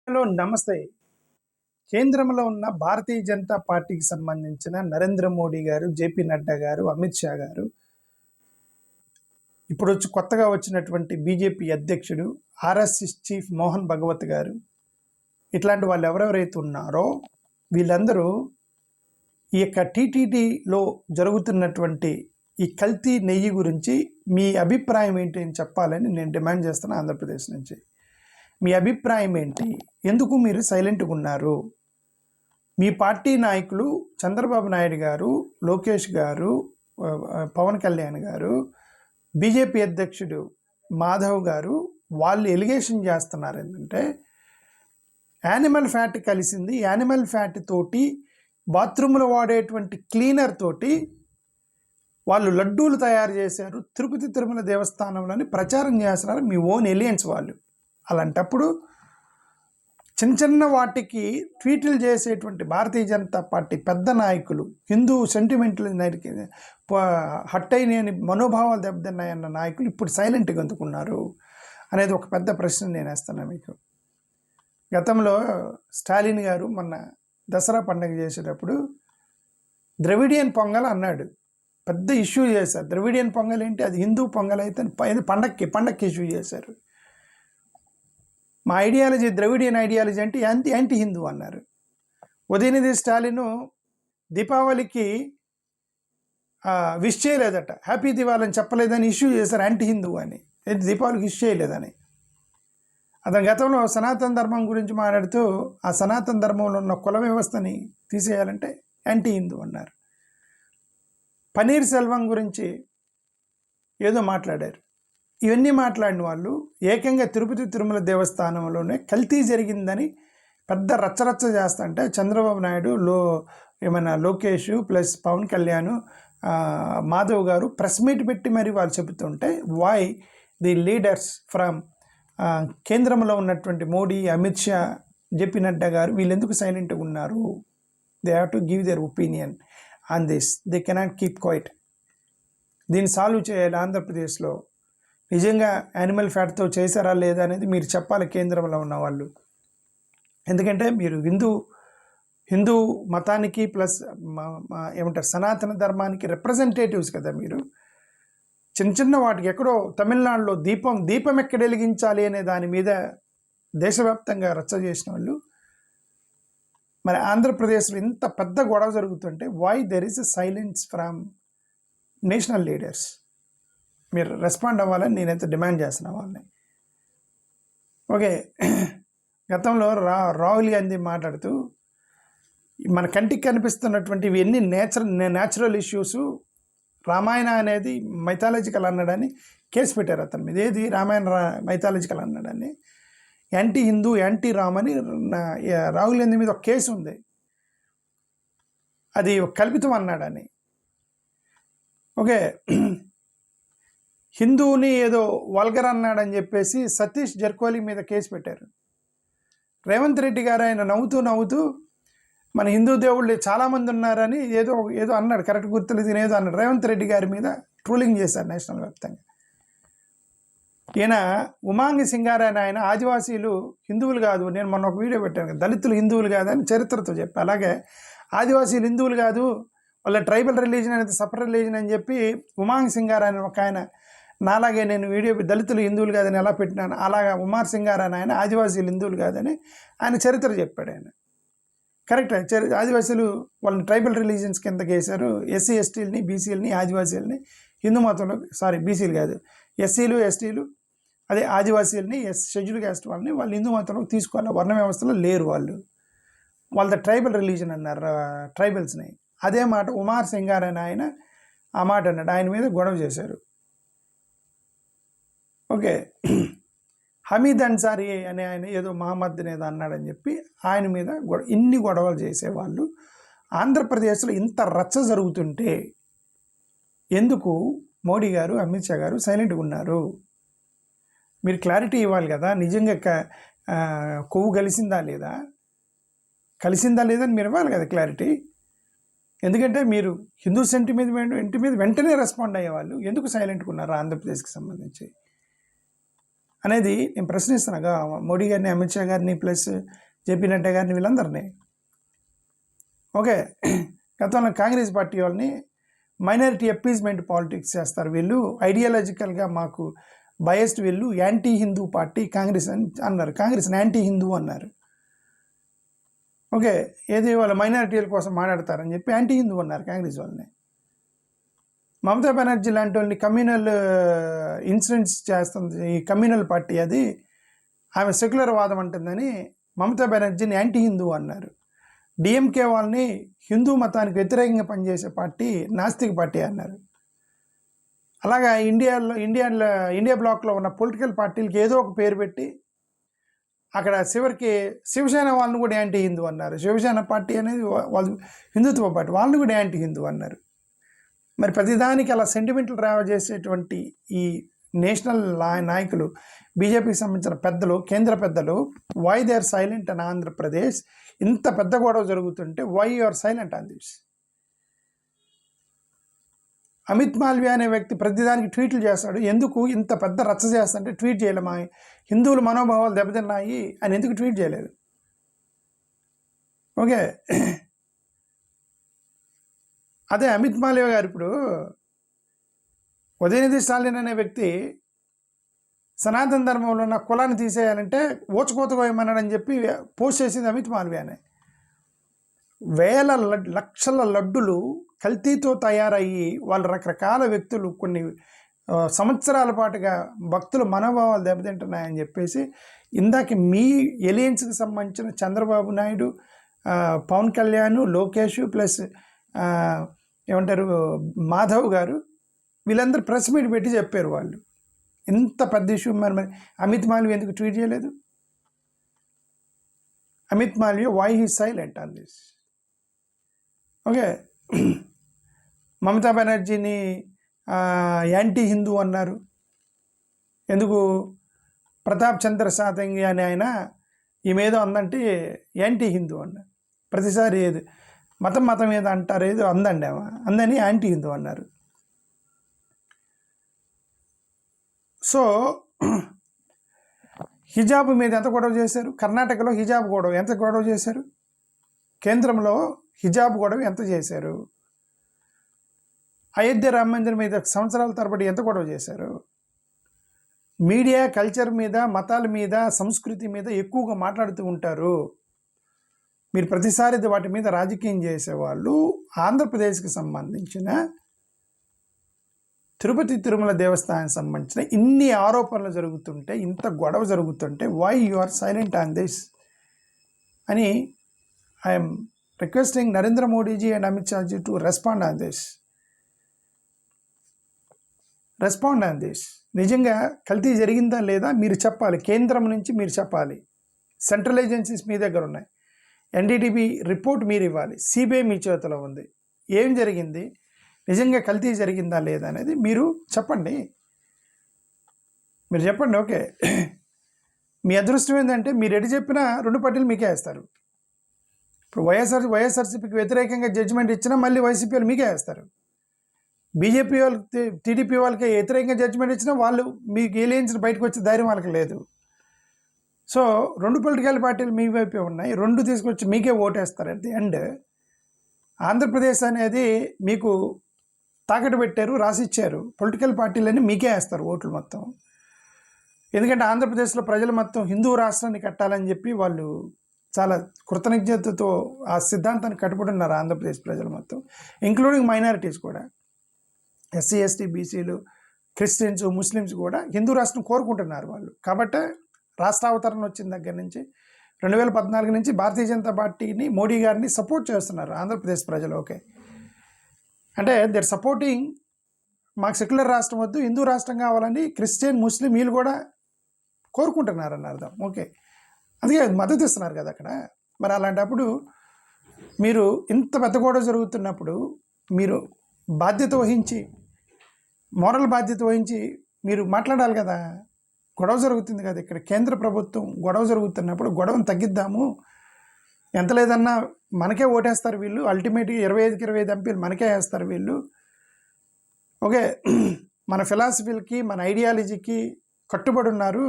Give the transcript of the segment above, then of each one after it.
Hello నమస్తే. కేంద్రంలో ఉన్న భారతీయ జనతా పార్టీకి సంబంధించిన నరేంద్ర మోడీ గారు, జేపీ నడ్డా గారు, అమిత్ షా గారు, కొత్తగా వచ్చినటువంటి బీజేపీ అధ్యక్షుడు, ఆర్ఎస్ఎస్ చీఫ్ మోహన్ భగవత్ గారు, ఇట్లాంటి వాళ్ళు ఎవరెవరైతే ఉన్నారో వీళ్ళందరూ ఈ యొక్క టీటీడీలో జరుగుతున్నటువంటి ఈ కల్తీ నెయ్యి గురించి మీ అభిప్రాయం ఏంటి అని చెప్పాలని నేను డిమాండ్ చేస్తున్నాను ఆంధ్రప్రదేశ్ నుంచి. మీ అభిప్రాయం ఏంటి? ఎందుకు మీరు సైలెంట్గా ఉన్నారు? మీ పార్టీ నాయకులు చంద్రబాబు నాయుడు గారు, లోకేష్ గారు, పవన్ కళ్యాణ్ గారు, బీజేపీ అధ్యక్షుడు మాధవ్ గారు వాళ్ళు ఎలిగేషన్ చేస్తున్నారు ఏంటంటే యానిమల్ ఫ్యాట్ కలిసింది. యానిమల్ ఫ్యాట్ తోటి బాత్రూంలో వాడేటువంటి క్లీనర్ తోటి వాళ్ళు లడ్డూలు తయారు చేశారు, తిరుపతి తిరుమల దేవస్థానంలోని ప్రచారం చేస్తున్నారు మీ ఓన్ ఎలియన్స్ వాళ్ళు. అలాంటప్పుడు చిన్న చిన్న వాటికి ట్వీట్లు చేసేటువంటి భారతీయ జనతా పార్టీ పెద్ద నాయకులు, హిందూ సెంటిమెంట్లు హట్ అయినాయని మనోభావాలు దెబ్బతిన్నాయన్న నాయకులు ఇప్పుడు సైలెంట్గా అందుకున్నారు అనేది ఒక పెద్ద ప్రశ్న నేను వేస్తాను మీకు. గతంలో స్టాలిన్ గారు మొన్న దసరా పండుగ చేసేటప్పుడు ద్రవిడియన్ పొంగల్ అన్నాడు, పెద్ద ఇష్యూ చేశారు. ద్రవిడియన్ పొంగల్ ఏంటి? అది హిందూ పొంగల్ అయితే పండక్కి ఇష్యూ చేశారు. మా ఐడియాలజీ ద్రవిడియన్ ఐడియాలజీ అంటే యాంటీ హిందూ అన్నారు. ఉదయనిధి స్టాలిన్ దీపావళికి విష్ చేయలేదట, హ్యాపీ దివాళి అని చెప్పలేదని ఇష్యూ చేశారు, యాంటీ హిందూ అని. దీపావళికి విష్ చేయలేదని. అతను గతంలో సనాతన ధర్మం గురించి మాట్లాడుతూ ఆ సనాతన ధర్మంలో ఉన్న కుల వ్యవస్థని తీసేయాలంటే యాంటీ హిందూ అన్నారు. పన్నీర్ సెల్వం గురించి ఏదో మాట్లాడారు. ఇవన్నీ మాట్లాడిన వాళ్ళు ఏకంగా తిరుపతి తిరుమల దేవస్థానంలోనే కల్తీ జరిగిందని పెద్ద రచ్చరచ్చ చేస్తుంటే చంద్రబాబు నాయుడు, లోకేష్ ప్లస్ పవన్ కళ్యాణ్, మాధవ్ గారు ప్రెస్ మీట్ పెట్టి మరి వాళ్ళు చెబుతుంటే వై ది లీడర్స్ ఫ్రమ్ కేంద్రంలో ఉన్నటువంటి మోడీ, అమిత్ షా, జేపీ నడ్డా గారు వీళ్ళెందుకు సైలెంట్గా ఉన్నారు? They have to give their opinion on this. They cannot keep quiet. దీన్ని సాల్వ్ చేయాలి. ఆంధ్రప్రదేశ్లో నిజంగా యానిమల్ ఫ్యాట్తో చేశారా లేదా అనేది మీరు చెప్పాలి కేంద్రంలో ఉన్న వాళ్ళు. ఎందుకంటే మీరు హిందూ మతానికి ప్లస్ ఏమంటారు సనాతన ధర్మానికి రిప్రజెంటేటివ్స్ కదా మీరు. చిన్న చిన్న వాటికి ఎక్కడో తమిళనాడులో దీపం ఎక్కడ వెలిగించాలి అనే దాని మీద దేశవ్యాప్తంగా రచ్చ చేసిన వాళ్ళు మరి ఆంధ్రప్రదేశ్లో ఇంత పెద్ద గొడవ జరుగుతుంటే why there is a silence from national leaders? మీరు రెస్పాండ్ అవ్వాలని నేనైతే డిమాండ్ చేస్తున్నాను వాళ్ళని. ఓకే, గతంలో రాహుల్ గాంధీ మాట్లాడుతూ మన కంటికి కనిపిస్తున్నటువంటి ఇవన్నీ న్యాచురల్ ఇష్యూస్, రామాయణ అనేది మైథాలజికల్ అన్నాడని కేసు పెట్టారు అతని మీద. ఏది రామాయణ మైథాలజికల్ అన్నాడని, యాంటీ హిందూ, యాంటీ రామ్ అని రాహుల్ గాంధీ మీద ఒక కేసు ఉంది. అది కల్పితం అన్నాడని. ఓకే, హిందూని ఏదో వల్గర్ అన్నాడని చెప్పేసి సతీష్ జర్కోలి మీద కేసు పెట్టారు. రేవంత్ రెడ్డి గారు ఆయన నవ్వుతూ మన హిందూ దేవుళ్ళు చాలామంది ఉన్నారని ఏదో అన్నాడు, కరెక్ట్ గుర్తులేదు, ఏదో అన్నాడు. రేవంత్ రెడ్డి గారి మీద ట్రోలింగ్ చేశారు నేషనల్ వ్యాప్తంగా. ఈయన ఉమాంగ్ సింగారాయణ, ఆయన ఆదివాసీలు హిందువులు కాదు, నేను మొన్న ఒక వీడియో పెట్టాను, దళితులు హిందువులు కాదని చరిత్రతో చెప్పి, అలాగే ఆదివాసీలు హిందువులు కాదు, వాళ్ళ ట్రైబల్ రిలీజన్ అనేది సపరేట్ రిలీజన్ అని చెప్పి ఉమాంగ్ సింగారాయణ ఒక ఆయన, నాలాగే నేను వీడియో దళితులు హిందువులు కాదని ఎలా పెట్టినాను, అలాగా ఉమార్ సింగారాయణ ఆయన ఆదివాసీలు హిందువులు కాదని ఆయన చరిత్ర చెప్పాడు. ఆయన కరెక్ట్. ఆదివాసీలు వాళ్ళని ట్రైబల్ రిలీజన్స్ కిందకి వేశారు. ఎస్సీ ఎస్టీలని, బీసీలని, ఆదివాసీలని హిందూ మతంలో, బీసీలు కాదు, ఎస్సీలు ఎస్టీలు, అదే ఆదివాసీలని, షెడ్యూల్ క్యాస్ట్ వాళ్ళని వాళ్ళు హిందూ మతంలోకి తీసుకోవాలి. వర్ణ వ్యవస్థలో లేరు వాళ్ళు, వాళ్ళ ట్రైబల్ రిలీజన్ అన్నారు ట్రైబల్స్ని. అదే మాట ఉమార్ సింగారాయణ ఆయన ఆ మాట అన్నాడు, ఆయన మీద గొడవ చేశారు. ఓకే, హమీద్ అన్సారీ అనే ఆయన ఏదో మహమ్మద్ ఏదో అన్నాడని చెప్పి ఆయన మీద ఇన్ని గొడవలు చేసేవాళ్ళు. ఆంధ్రప్రదేశ్లో ఇంత రచ్చ జరుగుతుంటే ఎందుకు మోడీ గారు, అమిత్ షా గారు సైలెంట్గా ఉన్నారు? మీరు క్లారిటీ ఇవ్వాలి కదా. నిజంగా కొవ్వు కలిసిందా లేదా అని మీరు ఇవ్వాలి కదా క్లారిటీ. ఎందుకంటే మీరు హిందూ సెంటిమెంట్ మీద వెంటనే రెస్పాండ్ అయ్యేవాళ్ళు ఎందుకు సైలెంట్గా ఉన్నారు ఆంధ్రప్రదేశ్కి సంబంధించి? అనేది నేను ప్రశ్నిస్తున్నాగా మోడీ గారిని, అమిత్ షా గారిని, ప్లస్ జేపీ నడ్డా గారిని, వీళ్ళందరినీ. ఓకే, గతంలో కాంగ్రెస్ పార్టీ వాళ్ళని మైనారిటీ అప్పీజ్మెంట్ పాలిటిక్స్ చేస్తారు వీళ్ళు, ఐడియాలజికల్గా మాకు బయస్డ్, వీళ్ళు యాంటీ హిందూ పార్టీ కాంగ్రెస్ అని అన్నారు, కాంగ్రెస్ని యాంటీ హిందూ అన్నారు. ఓకే, ఏది వాళ్ళు మైనారిటీల కోసం మాట్లాడతారని చెప్పి యాంటీ హిందూ అన్నారు కాంగ్రెస్ వాళ్ళని. మమతా బెనర్జీ లాంటి వాళ్ళని కమ్యూనల్ ఇన్సిడెంట్స్ చేస్తుంది ఈ కమ్యూనల్ పార్టీ, అది ఆమె సెక్యులర్ వాదం అంటుందని మమతా బెనర్జీని యాంటీ హిందూ అన్నారు. డిఎంకే వాళ్ళని హిందూ మతానికి వ్యతిరేకంగా పనిచేసే పార్టీ, నాస్తిక పార్టీ అన్నారు. అలాగా ఇండియా బ్లాక్లో ఉన్న పొలిటికల్ పార్టీలకి ఏదో ఒక పేరు పెట్టి అక్కడ చివరికి శివసేన వాళ్ళని కూడా యాంటీ హిందూ అన్నారు. శివసేన పార్టీ అనేది వాళ్ళు హిందుత్వ పార్టీ, వాళ్ళని కూడా యాంటీ హిందూ అన్నారు. మరి ప్రతిదానికి అలా సెంటిమెంట్లు ట్రావెల్ చేసేటువంటి ఈ నేషనల్ నాయకులు, బీజేపీకి సంబంధించిన పెద్దలు, కేంద్ర పెద్దలు, వై దే ఆర్ సైలెంట్ అని ఆంధ్రప్రదేశ్ ఇంత పెద్ద గొడవ జరుగుతుంటే why you are silent on this? Amit Malviya అనే వ్యక్తి ప్రతిదానికి ట్వీట్లు చేస్తాడు. ఎందుకు ఇంత పెద్ద రచ్చ చేస్తుంటే ట్వీట్ చేయలేమా? హిందువుల మనోభావాలు దెబ్బతిన్నాయి అని ఎందుకు ట్వీట్ చేయలేదు? ఓకే, అదే అమిత్ మాల్వియా గారు ఇప్పుడు ఉదయనిధి స్టాలిన్ అనే వ్యక్తి సనాతన ధర్మంలో ఉన్న కులాన్ని తీసేయాలంటే ఊచకోతకోయమన్నాడని చెప్పి పోస్ట్ చేసింది అమిత్ మాల్వియానే. వేల లక్షల లడ్డులు కల్తీతో తయారయ్యి వాళ్ళు రకరకాల వ్యక్తులు కొన్ని సంవత్సరాల పాటుగా భక్తుల మనోభావాలు దెబ్బతింటున్నాయని చెప్పేసి ఇందాక మీ ఎలియన్స్కి సంబంధించిన చంద్రబాబు నాయుడు, పవన్ కళ్యాణ్, లోకేష్ ప్లస్ ఏమంటారు మాధవ్ గారు, వీళ్ళందరూ ప్రెస్ మీట్ పెట్టి చెప్పారు. వాళ్ళు ఇంత పెద్ద ఇష్యూ మరి అమిత్ మాల్వియా ఎందుకు ట్వీట్ చేయలేదు? Amit Malviya why he silent on this? Okay, Mamata బెనర్జీని యాంటీ హిందూ అన్నారు. ఎందుకు? ప్రతాప్ చంద్ర సాతంగి అని ఆయన ఈమెదో అందంటే యాంటీ హిందూ అన్నారు. ప్రతిసారి ఏది మతం ఏదో అంటారు, ఏదో అందండి అందని యాంటీ హిందూ అన్నారు. సో హిజాబ్ మీద ఎంత గొడవ చేశారు? కర్ణాటకలో హిజాబ్ గొడవ ఎంత గొడవ చేశారు? కేంద్రంలో హిజాబ్ గొడవ ఎంత చేశారు? అయోధ్య రామ మందిరం మీద సంవత్సరాల తరబడి ఎంత గొడవ చేశారు? మీడియా కల్చర్ మీద, మతాల మీద, సంస్కృతి మీద ఎక్కువగా మాట్లాడుతూ ఉంటారు. మీరు ప్రతిసారి వాటి మీద రాజకీయం చేసేవాళ్ళు. ఆంధ్రప్రదేశ్కి సంబంధించిన తిరుపతి తిరుమల దేవస్థానానికి సంబంధించిన ఇన్ని ఆరోపణలు జరుగుతుంటే, ఇంత గొడవ జరుగుతుంటే why you are silent on this అని I'm requesting Narendra Modiji and Amit Shaji to respond on this. Respond on this. నిజంగా కల్తీ జరిగిందా లేదా మీరు చెప్పాలి. కేంద్రం నుంచి మీరు చెప్పాలి. సెంట్రల్ ఏజెన్సీస్ మీ దగ్గర ఉన్నాయి. ఎన్డీటీవీ రిపోర్ట్ మీరు ఇవ్వాలి. సిబిఐ మీ చేతిలో ఉంది. ఏం జరిగింది, నిజంగా కల్తీ జరిగిందా లేదా అనేది మీరు చెప్పండి. మీరు చెప్పండి. ఓకే, మీ అదృష్టం ఏంటంటే మీరు ఎటు చెప్పినా రెండు పార్టీలు మీకే వేస్తారు. ఇప్పుడు వైఎస్ఆర్సీపీకి వ్యతిరేకంగా జడ్జిమెంట్ ఇచ్చినా మళ్ళీ వైసీపీ వాళ్ళు మీకే వేస్తారు. బీజేపీ వాళ్ళకి, టీడీపీ వాళ్ళకి వ్యతిరేకంగా జడ్జిమెంట్ ఇచ్చినా వాళ్ళు మీకు ఏలియన్స్ బయటకు వచ్చే ధైర్యం వాళ్ళకి లేదు. సో రెండు పొలిటికల్ పార్టీలు మీ వైపే ఉన్నాయి. రెండు తీసుకొచ్చి మీకే ఓటేస్తారు. అట్ ది ఎండ్ ఆంధ్రప్రదేశ్ అనేది మీకు తాకట్టు పెట్టారు, రాసిచ్చారు. పొలిటికల్ పార్టీలన్నీ మీకే వేస్తారు ఓట్లు మొత్తం. ఎందుకంటే ఆంధ్రప్రదేశ్లో ప్రజలు మొత్తం హిందూ రాష్ట్రాన్ని కట్టాలని చెప్పి వాళ్ళు చాలా కృతజ్ఞతతో ఆ సిద్ధాంతాన్ని కట్టుబడి ఉన్నారు ఆంధ్రప్రదేశ్ ప్రజలు మొత్తం, ఇంక్లూడింగ్ మైనారిటీస్ కూడా. ఎస్సీ, ఎస్టీ, బీసీలు, క్రిస్టియన్స్, ముస్లిమ్స్ కూడా హిందూ రాష్ట్రం కోరుకుంటున్నారు వాళ్ళు. కాబట్టి రాష్ట్ర అవతరణ వచ్చిన దగ్గర నుంచి 2014 నుంచి భారతీయ జనతా పార్టీని, మోడీ గారిని సపోర్ట్ చేస్తున్నారు ఆంధ్రప్రదేశ్ ప్రజలు. ఓకే, అంటే దేర్ సపోర్టింగ్ మాకు సెక్యులర్ రాష్ట్రం వద్దు, హిందూ రాష్ట్రం కావాలని క్రిస్టియన్, ముస్లిం వీళ్ళు కూడా కోరుకుంటున్నారు అని అర్థం. ఓకే, అందుకే మద్దతు ఇస్తున్నారు కదా అక్కడ. మరి అలాంటప్పుడు మీరు ఇంత పెద్ద గొడవ జరుగుతున్నప్పుడు మీరు బాధ్యత వహించి, మోరల్ బాధ్యత వహించి మీరు మాట్లాడాలి కదా. గొడవ జరుగుతుంది కదా ఇక్కడ, కేంద్ర ప్రభుత్వం గొడవ జరుగుతున్నప్పుడు గొడవను తగ్గిద్దాము, ఎంత లేదన్నా మనకే ఓటేస్తారు వీళ్ళు, అల్టిమేట్గా 25కి 25 ఎంపీలు మనకే వేస్తారు వీళ్ళు. ఓకే, మన ఫిలాసఫీలకి, మన ఐడియాలజీకి కట్టుబడి ఉన్నారు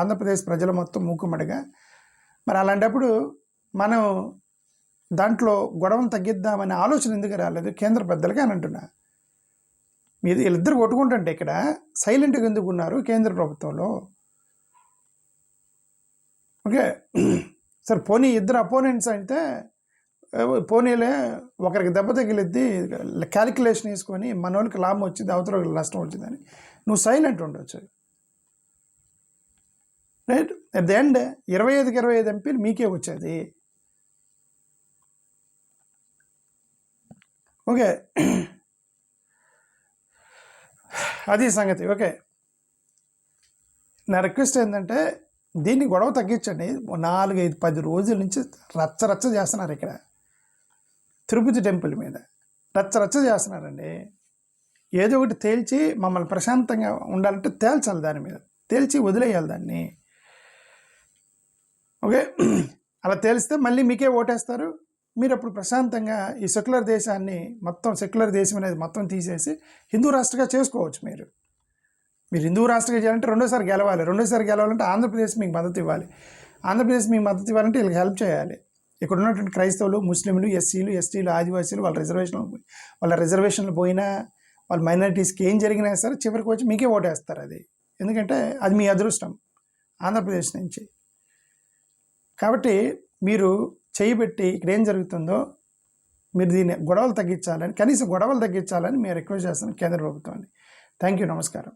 ఆంధ్రప్రదేశ్ ప్రజలు మొత్తం మూకుమ్మడిగా. మరి అలాంటప్పుడు మనం దాంట్లో గొడవను తగ్గిద్దామనే ఆలోచన ఎందుకు రాలేదు కేంద్ర పెద్దలకి అని అంటున్నా. మీరు వీళ్ళిద్దరు కొట్టుకుంటుంటే ఇక్కడ సైలెంట్గా ఎందుకు ఉన్నారు కేంద్ర ప్రభుత్వంలో? ఓకే, సరే పోనీ ఇద్దరు అపోనెంట్స్ అయితే పోనీలే, ఒకరికి దెబ్బ తగిలిద్ది, క్యాలిక్యులేషన్ వేసుకొని మన వాళ్ళకి లాభం వచ్చింది, అవతల నష్టం వచ్చిందని నువ్వు సైలెంట్ ఉండొచ్చు. రైట్, అట్ ది ఎండ్ 25కి 25 ఎంపీలు మీకే వచ్చేది. ఓకే, అది సంగతి. ఓకే, నా రిక్వెస్ట్ ఏంటంటే దీన్ని గొడవ తగ్గించండి. 4-5-10 రోజుల నుంచి రచ్చ చేస్తున్నారు ఇక్కడ తిరుపతి టెంపుల్ మీద, రచ్చ చేస్తున్నారండి. ఏదో ఒకటి తేల్చి మమ్మల్ని ప్రశాంతంగా ఉండాలంటే తేల్చాలి, దాని మీద తేల్చి వదిలేయాలి దాన్ని. ఓకే, అలా తేలిస్తే మళ్ళీ మీకే ఓటేస్తారు. మీరు అప్పుడు ప్రశాంతంగా ఈ సెక్యులర్ దేశాన్ని మొత్తం, సెక్యులర్ దేశం అనేది మొత్తం తీసేసి హిందూ రాష్ట్రంగా చేసుకోవచ్చు. మీరు హిందూ రాష్ట్రంగా చేయాలంటే రెండోసారి గెలవాలంటే ఆంధ్రప్రదేశ్ మీకు మద్దతు ఇవ్వాలి. ఆంధ్రప్రదేశ్ మీకు మద్దతు ఇవ్వాలంటే వీళ్ళకి హెల్ప్ చేయాలి. ఇక్కడ ఉన్నటువంటి క్రైస్తవులు, ముస్లింలు, ఎస్సీలు, ఎస్టీలు, ఆదివాసీలు వాళ్ళ రిజర్వేషన్లు పోయినా, వాళ్ళ మైనారిటీస్కి ఏం జరిగినా సరే చివరికి వచ్చి మీకే ఓటేస్తారు. అది ఎందుకంటే అది మీ అదృష్టం ఆంధ్రప్రదేశ్ నుంచి. కాబట్టి మీరు చేయబెట్టి ఇక్కడ ఏం జరుగుతుందో మీరు దీన్ని గొడవలు తగ్గించాలని, కనీసం గొడవలు తగ్గించాలని మేము రిక్వెస్ట్ చేస్తున్నాం కేంద్ర ప్రభుత్వాన్ని. థ్యాంక్ యూ, నమస్కారం.